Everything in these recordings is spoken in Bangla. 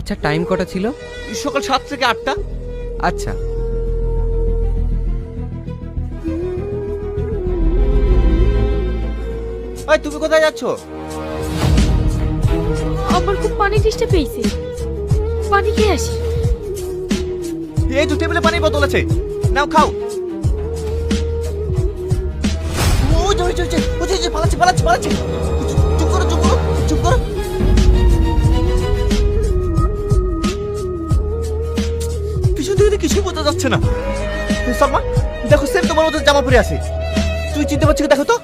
আচ্ছা, টাইম কটা ছিল? সকাল 7 থেকে 8টা। আচ্ছা। ওই তুমি কোথায় যাচ্ছ? আমার খুব পানি তেষ্টা পেয়েছে, পানি খেয়ে আসি। এই তো টেবিলে পানির বোতল আছে, নাও খাও। ওই যে ওই যে ওই যে পালাচ্ছে। চুপ করো। পিছন থেকে কিছুই বোঝা যাচ্ছে না। সালমা দেখো, সেম তোমার মতো জামা পরে আছে। তুই চিনতে পারছিস কি দেখো তো?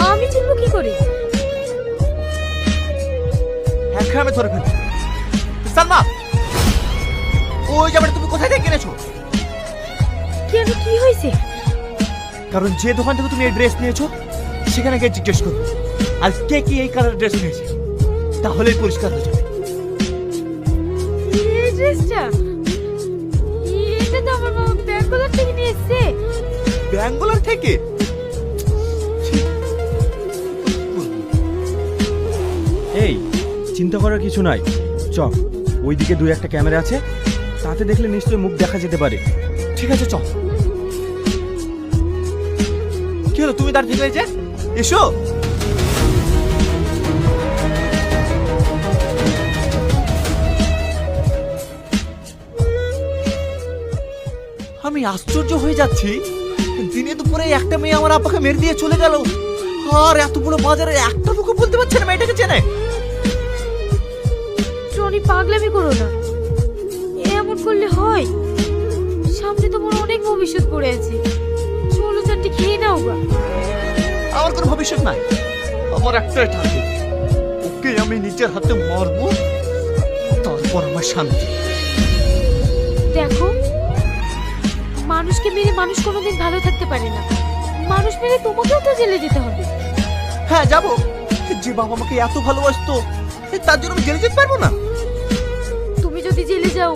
আমি চিনবো কি করে? হ্যাঁ, আমি ধরে ফেলছি। সালমা, ওই জামাটা তুমি কোথায় থেকে কিনেছো? কেন, কি হয়েছে? কারণ যে দোকান থেকে তুমি এই ড্রেস নিয়েছো সেখানে গিয়ে জিজ্ঞেস করো আর কে কি এই কালার ড্রেস নিয়েছে, তাহলেই পরিষ্কার হয়ে যাবে। এই ড্রেসটা, এটা তো আমার বাবা ব্যাঙ্গালোর থেকে নিয়ে এসেছে। ব্যাঙ্গালোর থেকে? এই, চিন্তা করার কিছু নাই। চ, ওইদিকে 2-1টা ক্যামেরা আছে, তাতে দেখলে নিশ্চয়ই মুখ দেখা যেতে পারে। ঠিক আছে, চল। কি হলো, তুমি দাঁড়িয়ে থেকে যে এসো। আমি আশ্চর্য হয়ে যাচ্ছি, দিনে দুপুরে একটা মেয়ে আমার আব্বাকে মেরে দিয়ে চলে গেল, আর এত বড় বাজারে একটা লোক বলতে পারছে না মেয়েটাকে চেনে। টনি, পাগলামি করো না, এমন করলে হয়? সামনে তোমার অনেক ভবিষ্যৎ পড়ে আছে, চলো চারটি খেয়ে নাও গা। আমার কোনো ভবিষ্যৎ নাই, আমার একটাই টার্গেট, ওকে আমি নিজের হাতে মারবো, তারপর আমার শান্তি। দেখো, মানুষকে মেরে মানুষ কোনোদিন ভালো থাকতে পারে না, মানুষ মেরে তোমাকেও তো জেলে যেতে হবে। হ্যাঁ যাবো, যে বাবা আমাকে এত ভালোবাসতো তার জন্য আমি জেলে যেতে পারবো না? তুমি যদি জেলে যাও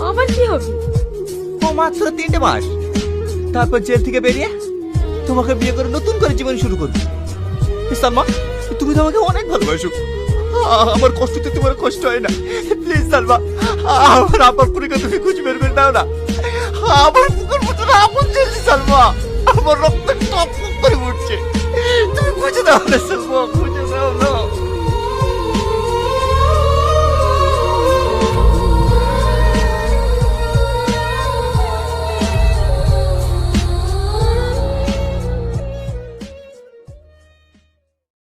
আমার কি হবে? ও মাত্র 3টে মাস, তারপর জেল থেকে বেরিয়ে তোমাকে বিয়ে করে নতুন করে জীবন শুরু করবো। সালমা, তুমি তো আমাকে অনেক ভালোবাসো, আমার কষ্টতে তোমার কষ্ট হয় না। প্লিজ সালমা, আমার আব্বার পুরীকে তুমি খুঁজে বের করে দাও না। আমার বুকের মতন আপন চলছে সালমা, আমার রক্ত টপ করে উঠছে, তুমি খুঁজে দাও না সালমা, খুঁজে